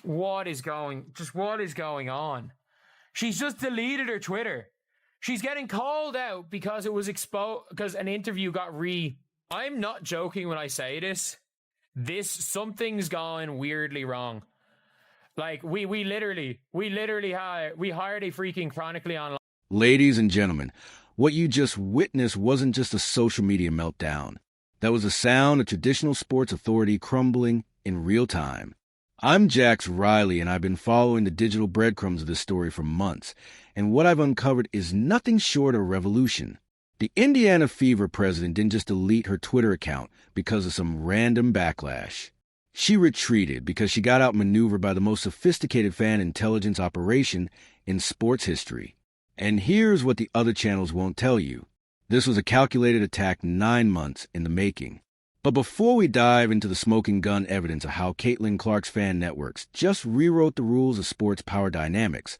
what is going on? She's just deleted her Twitter. She's getting called out because it was exposed, because an interview got I'm not joking when I say this. Something's gone weirdly wrong. Like, we literally hired a freaking chronically online. Ladies and gentlemen, what you just witnessed wasn't just a social media meltdown. That was the sound of traditional sports authority crumbling in real time. I'm Jax Riley, and I've been following the digital breadcrumbs of this story for months, and what I've uncovered is nothing short of revolution. The Indiana Fever president didn't just delete her Twitter account because of some random backlash. She retreated because she got outmaneuvered by the most sophisticated fan intelligence operation in sports history. And here's what the other channels won't tell you. This was a calculated attack 9 months in the making. But before we dive into the smoking gun evidence of how Caitlin Clark's fan networks just rewrote the rules of sports power dynamics,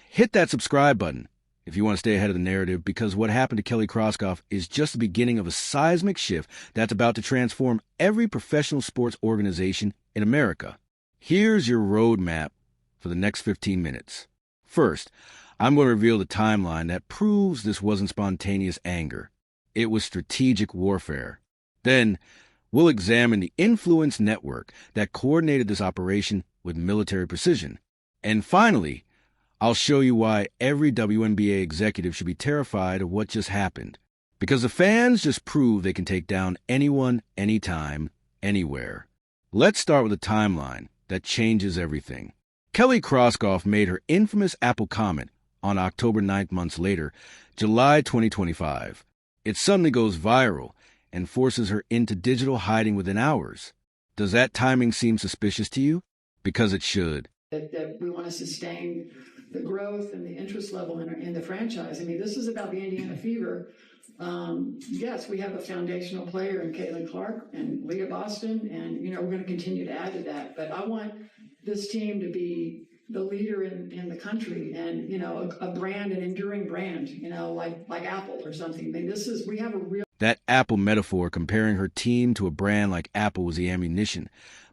hit that subscribe button if you want to stay ahead of the narrative, because what happened to Kelly Kroskoff is just the beginning of a seismic shift that's about to transform every professional sports organization in America. Here's your roadmap for the next 15 minutes. First, I'm going to reveal the timeline that proves this wasn't spontaneous anger. It was strategic warfare. Then, we'll examine the influence network that coordinated this operation with military precision. And finally, I'll show you why every WNBA executive should be terrified of what just happened. Because the fans just prove they can take down anyone, anytime, anywhere. Let's start with a timeline that changes everything. Kelly Kroskoff made her infamous Apple comment on October 9th, months later, July 2025. It suddenly goes viral and forces her into digital hiding within hours. Does that timing seem suspicious to you? Because it should. That we want to sustain the growth and the interest level in the franchise. I mean, this is about the Indiana Fever. Yes, we have a foundational player in Caitlin Clark and Leah Boston, and, we're going to continue to add to that. But I want this team to be the leader in the country and, a brand, an enduring brand, like Apple or something. I mean, we have a real... That Apple metaphor comparing her team to a brand like Apple was the ammunition.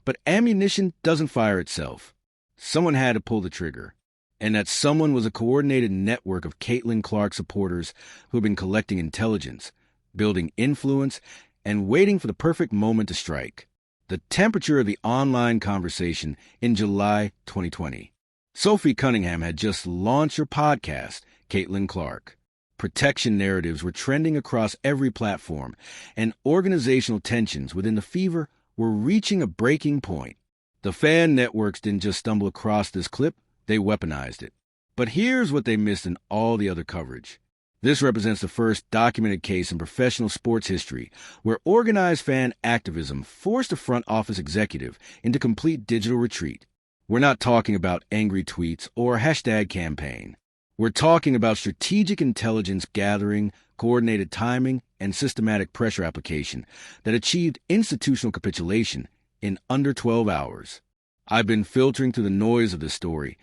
But ammunition doesn't fire itself. Someone had to pull the trigger. And that someone was a coordinated network of Caitlin Clark supporters who had been collecting intelligence, building influence, and waiting for the perfect moment to strike. The temperature of the online conversation in July 2020. Sophie Cunningham had just launched her podcast, Caitlin Clark. Protection narratives were trending across every platform, and organizational tensions within the Fever were reaching a breaking point. The fan networks didn't just stumble across this clip, they weaponized it. But here's what they missed in all the other coverage. This represents the first documented case in professional sports history where organized fan activism forced a front office executive into complete digital retreat. We're not talking about angry tweets or hashtag campaign. We're talking about strategic intelligence gathering, coordinated timing, and systematic pressure application that achieved institutional capitulation in under 12 hours. I've been filtering through the noise of this story,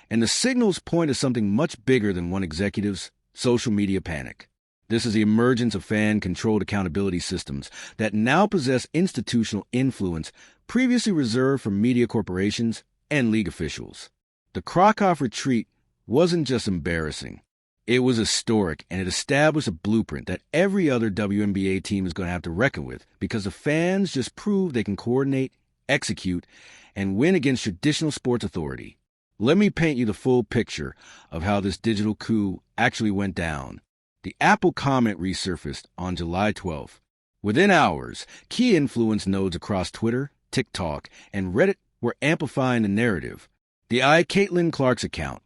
and the signals point to something much bigger than one executive's social media panic. This is the emergence of fan-controlled accountability systems that now possess institutional influence previously reserved for media corporations and league officials. The Kroskoff retreat wasn't just embarrassing. It was historic, and it established a blueprint that every other WNBA team is going to have to reckon with because the fans just proved they can coordinate, execute, and win against traditional sports authority. Let me paint you the full picture of how this digital coup actually went down. The Apple comment resurfaced on July 12th. Within hours, key influence nodes across Twitter, TikTok, and Reddit were amplifying the narrative. The Caitlin Clark's account,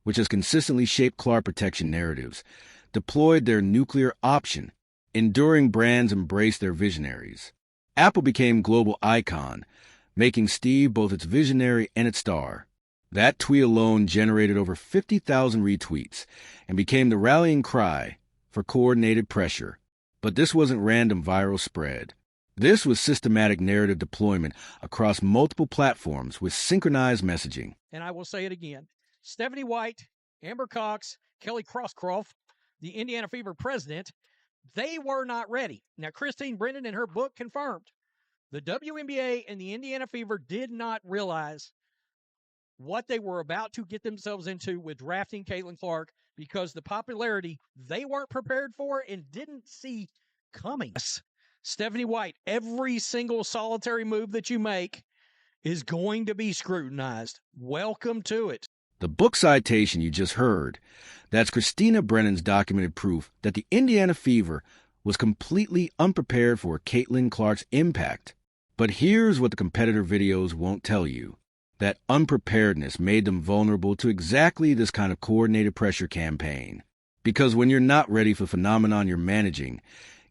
which has consistently shaped Clark protection narratives, deployed their nuclear option. Enduring brands embraced their visionaries. Apple became global icon, making Steve both its visionary and its star. That tweet alone generated over 50,000 retweets and became the rallying cry for coordinated pressure. But this wasn't random viral spread. This was systematic narrative deployment across multiple platforms with synchronized messaging. And I will say it again. Stephanie White, Amber Cox, Kelly Kroskoff, the Indiana Fever president, they were not ready. Now, Christine Brennan in her book confirmed the WNBA and the Indiana Fever did not realize what they were about to get themselves into with drafting Caitlin Clark, because the popularity they weren't prepared for and didn't see coming. Stephanie White, every single solitary move that you make is going to be scrutinized. Welcome to it. The book citation you just heard, that's Christina Brennan's documented proof that the Indiana Fever was completely unprepared for Caitlin Clark's impact. But here's what the competitor videos won't tell you. That unpreparedness made them vulnerable to exactly this kind of coordinated pressure campaign. Because when you're not ready for the phenomenon you're managing,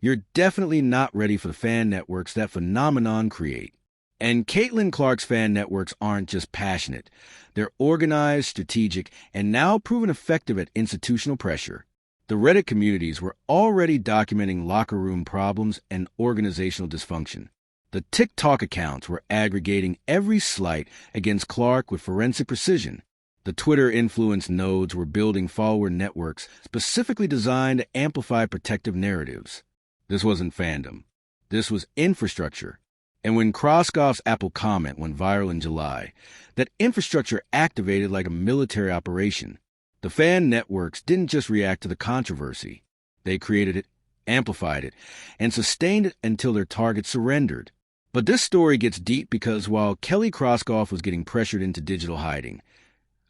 you're definitely not ready for the fan networks that phenomenon create. And Caitlin Clark's fan networks aren't just passionate. They're organized, strategic, and now proven effective at institutional pressure. The Reddit communities were already documenting locker room problems and organizational dysfunction. The TikTok accounts were aggregating every slight against Clark with forensic precision. The Twitter influence nodes were building follower networks specifically designed to amplify protective narratives. This wasn't fandom. This was infrastructure. And when Kroskoff's Apple comment went viral in July, that infrastructure activated like a military operation. The fan networks didn't just react to the controversy. They created it, amplified it, and sustained it until their target surrendered. But this story gets deep because while Kelly Kroskoff was getting pressured into digital hiding,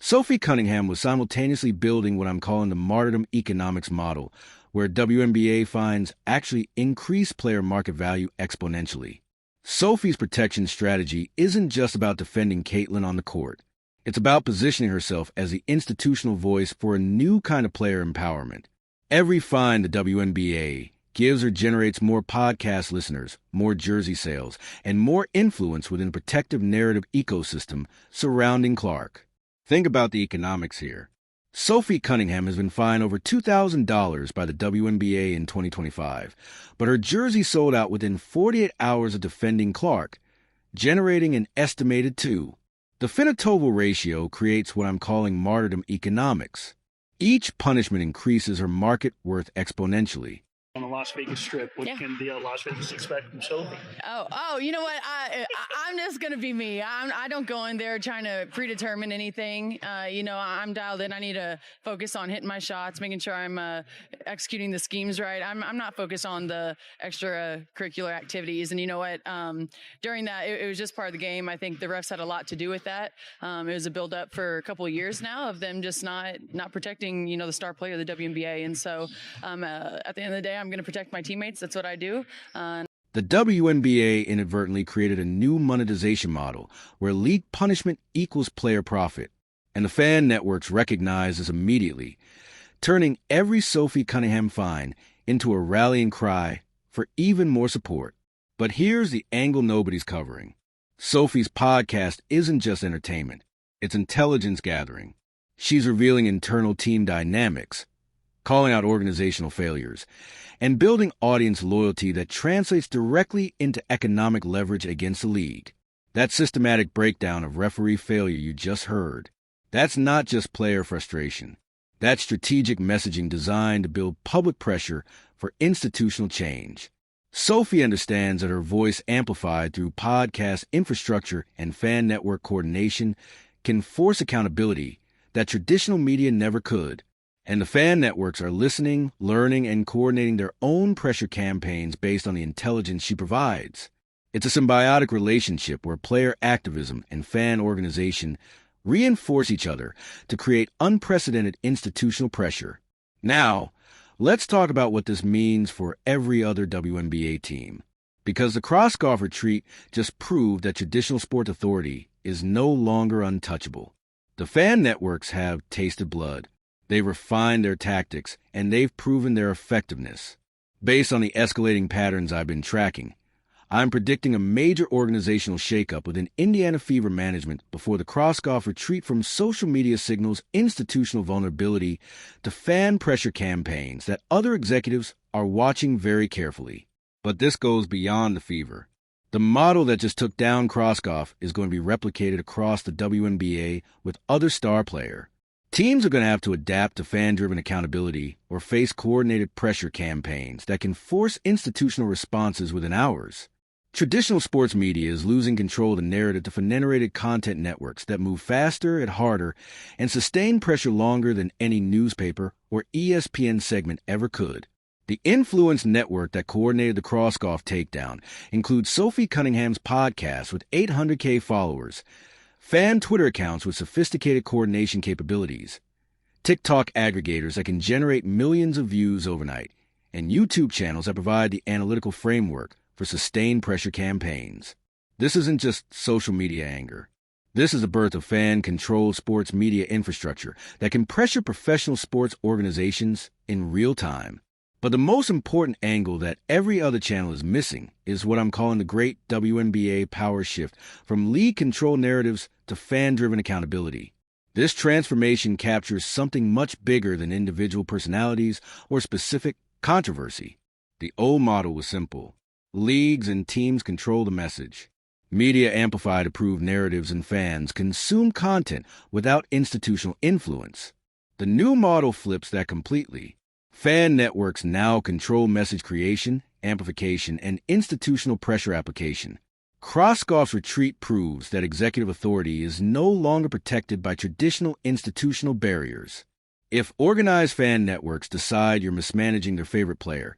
Sophie Cunningham was simultaneously building what I'm calling the martyrdom economics model, where WNBA fines actually increase player market value exponentially. Sophie's protection strategy isn't just about defending Caitlin on the court. It's about positioning herself as the institutional voice for a new kind of player empowerment. Every fine the WNBA gives or generates more podcast listeners, more jersey sales, and more influence within the protective narrative ecosystem surrounding Clark. Think about the economics here. Sophie Cunningham has been fined over $2,000 by the WNBA in 2025, but her jersey sold out within 48 hours of defending Clark, generating an estimated $2. The Finatoval ratio creates what I'm calling martyrdom economics. Each punishment increases her market worth exponentially. On the Las Vegas Strip, what can the Las Vegas expect from Sophie? You know what? I'm just gonna be me. I don't go in there trying to predetermine anything. I'm dialed in. I need to focus on hitting my shots, making sure I'm executing the schemes right. I'm not focused on the extracurricular activities. And you know what? During that, it was just part of the game. I think the refs had a lot to do with that. It was a build up for a couple of years now of them just not protecting, the star player of the WNBA. And so at the end of the day, I'm going to protect my teammates. That's what I do. The WNBA inadvertently created a new monetization model where league punishment equals player profit, and the fan networks recognize this immediately, turning every Sophie Cunningham fine into a rallying cry for even more support. But here's the angle nobody's covering. Sophie's podcast isn't just entertainment. It's intelligence gathering. She's revealing internal team dynamics, calling out organizational failures, and building audience loyalty that translates directly into economic leverage against the league. That systematic breakdown of referee failure you just heard, that's not just player frustration. That's strategic messaging designed to build public pressure for institutional change. Sophie understands that her voice amplified through podcast infrastructure and fan network coordination can force accountability that traditional media never could. And the fan networks are listening, learning, and coordinating their own pressure campaigns based on the intelligence she provides. It's a symbiotic relationship where player activism and fan organization reinforce each other to create unprecedented institutional pressure. Now, let's talk about what this means for every other WNBA team. Because the Kroskoff retreat just proved that traditional sport authority is no longer untouchable. The fan networks have tasted blood. They've refined their tactics, and they've proven their effectiveness. Based on the escalating patterns I've been tracking, I'm predicting a major organizational shakeup within Indiana Fever management before the Kroskoff retreat from social media signals institutional vulnerability to fan pressure campaigns that other executives are watching very carefully. But this goes beyond the Fever. The model that just took down Kroskoff is going to be replicated across the WNBA with other star players. Teams are going to have to adapt to fan-driven accountability or face coordinated pressure campaigns that can force institutional responses within hours. Traditional sports media is losing control of the narrative to fan-generated content networks that move faster and harder and sustain pressure longer than any newspaper or ESPN segment ever could. The influence network that coordinated the cross-golf takedown includes Sophie Cunningham's podcast with 800K followers, fan Twitter accounts with sophisticated coordination capabilities, TikTok aggregators that can generate millions of views overnight, and YouTube channels that provide the analytical framework for sustained pressure campaigns. This isn't just social media anger. This is the birth of fan-controlled sports media infrastructure that can pressure professional sports organizations in real time. But the most important angle that every other channel is missing is what I'm calling the great WNBA power shift from league-controlled narratives to fan-driven accountability. This transformation captures something much bigger than individual personalities or specific controversy. The old model was simple. Leagues and teams control the message. Media amplified approved narratives and fans consume content without institutional influence. The new model flips that completely. Fan networks now control message creation, amplification, and institutional pressure application. Cross-golf's retreat proves that executive authority is no longer protected by traditional institutional barriers. If organized fan networks decide you're mismanaging their favorite player,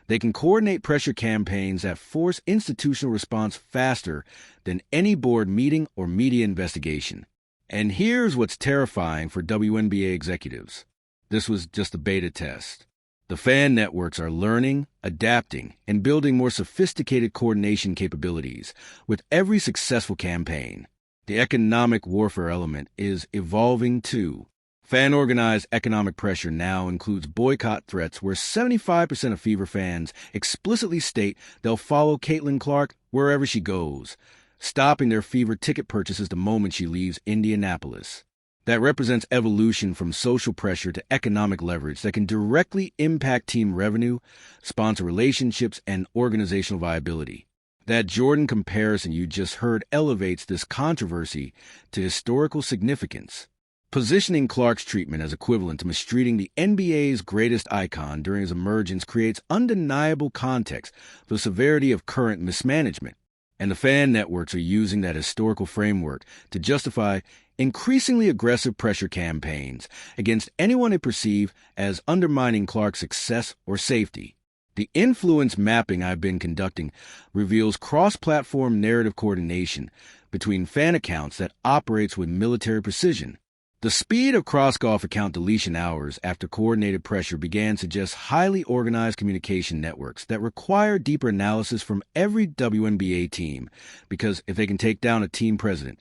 they can coordinate pressure campaigns that force institutional response faster than any board meeting or media investigation. And here's what's terrifying for WNBA executives. This was just a beta test. The fan networks are learning, adapting, and building more sophisticated coordination capabilities with every successful campaign. The economic warfare element is evolving too. Fan-organized economic pressure now includes boycott threats where 75% of Fever fans explicitly state they'll follow Caitlin Clark wherever she goes, stopping their Fever ticket purchases the moment she leaves Indianapolis. That represents evolution from social pressure to economic leverage that can directly impact team revenue, sponsor relationships, and organizational viability. That Jordan comparison you just heard elevates this controversy to historical significance. Positioning Clark's treatment as equivalent to mistreating the NBA's greatest icon during his emergence creates undeniable context for the severity of current mismanagement, and the fan networks are using that historical framework to justify increasingly aggressive pressure campaigns against anyone they perceive as undermining Clark's success or safety. The influence mapping I've been conducting reveals cross-platform narrative coordination between fan accounts that operates with military precision. The speed of cross-golf account deletion hours after coordinated pressure began to suggest highly organized communication networks that require deeper analysis from every WNBA team, because if they can take down a team president,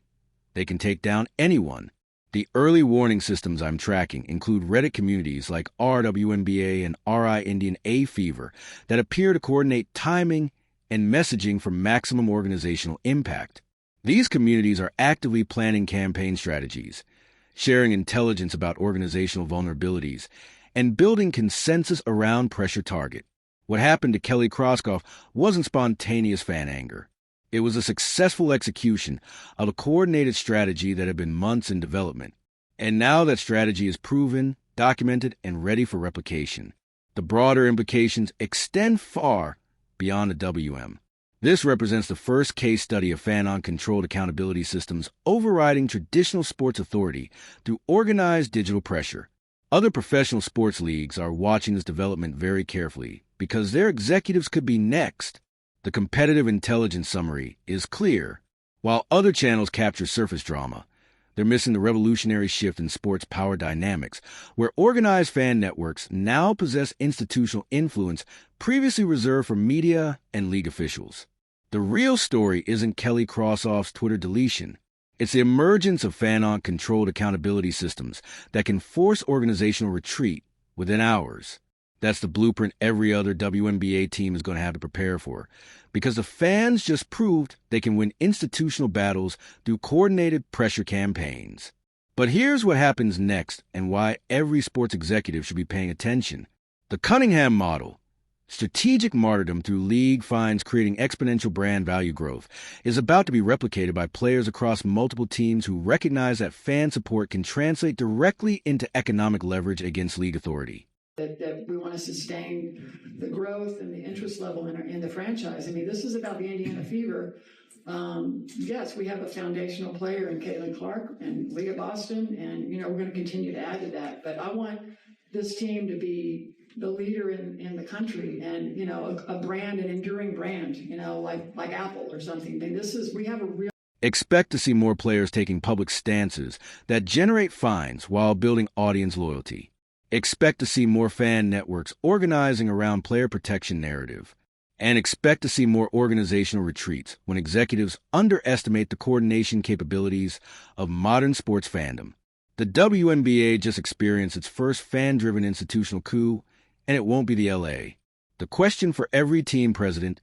they can take down anyone. The early warning systems I'm tracking include Reddit communities like RWNBA and RI Indian A Fever that appear to coordinate timing and messaging for maximum organizational impact. These communities are actively planning campaign strategies, sharing intelligence about organizational vulnerabilities, and building consensus around pressure target. What happened to Kelly Crossgoff wasn't spontaneous fan anger. It was a successful execution of a coordinated strategy that had been months in development. And now that strategy is proven, documented, and ready for replication. The broader implications extend far beyond the WM. This represents the first case study of fan-on-controlled accountability systems overriding traditional sports authority through organized digital pressure. Other professional sports leagues are watching this development very carefully because their executives could be next. The competitive intelligence summary is clear. While other channels capture surface drama, they're missing the revolutionary shift in sports power dynamics, where organized fan networks now possess institutional influence previously reserved for media and league officials. The real story isn't Kelly Krossoff's Twitter deletion. It's the emergence of fan-on-controlled accountability systems that can force organizational retreat within hours. That's the blueprint every other WNBA team is going to have to prepare for, because the fans just proved they can win institutional battles through coordinated pressure campaigns. But here's what happens next and why every sports executive should be paying attention. The Cunningham model, strategic martyrdom through league fines creating exponential brand value growth, is about to be replicated by players across multiple teams who recognize that fan support can translate directly into economic leverage against league authority. that we want to sustain the growth and the interest level in the franchise. I mean, this is about the Indiana Fever. Yes, we have a foundational player in Caitlin Clark and Leah Boston, and, we're going to continue to add to that. But I want this team to be the leader in the country and, a brand, an enduring brand, like Apple or something. I mean, we have a real. Expect to see more players taking public stances that generate fines while building audience loyalty. Expect to see more fan networks organizing around player protection narrative. And expect to see more organizational retreats when executives underestimate the coordination capabilities of modern sports fandom. The WNBA just experienced its first fan-driven institutional coup, and it won't be the LA. The question for every team president,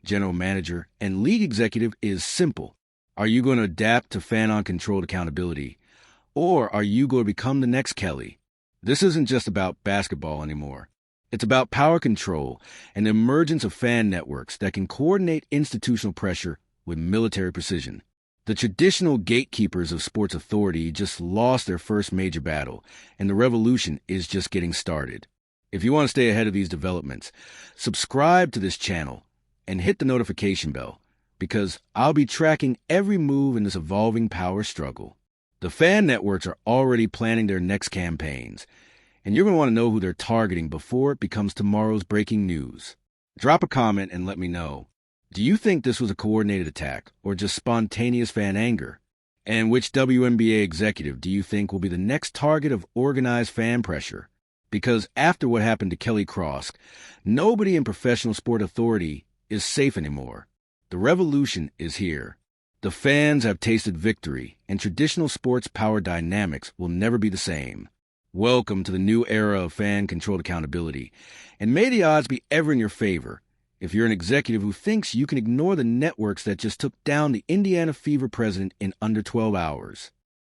general manager, and league executive is simple. Are you going to adapt to fan-on-controlled accountability, or are you going to become the next Kelly? This isn't just about basketball anymore. It's about power control and the emergence of fan networks that can coordinate institutional pressure with military precision. The traditional gatekeepers of sports authority just lost their first major battle, and the revolution is just getting started. If you want to stay ahead of these developments, subscribe to this channel and hit the notification bell, because I'll be tracking every move in this evolving power struggle. The fan networks are already planning their next campaigns, and you're going to want to know who they're targeting before it becomes tomorrow's breaking news. Drop a comment and let me know. Do you think this was a coordinated attack or just spontaneous fan anger? And which WNBA executive do you think will be the next target of organized fan pressure? Because after what happened to Kelly Cross, nobody in professional sport authority is safe anymore. The revolution is here. The fans have tasted victory, and traditional sports power dynamics will never be the same. Welcome to the new era of fan-controlled accountability, and may the odds be ever in your favor if you're an executive who thinks you can ignore the networks that just took down the Indiana Fever president in under 12 hours.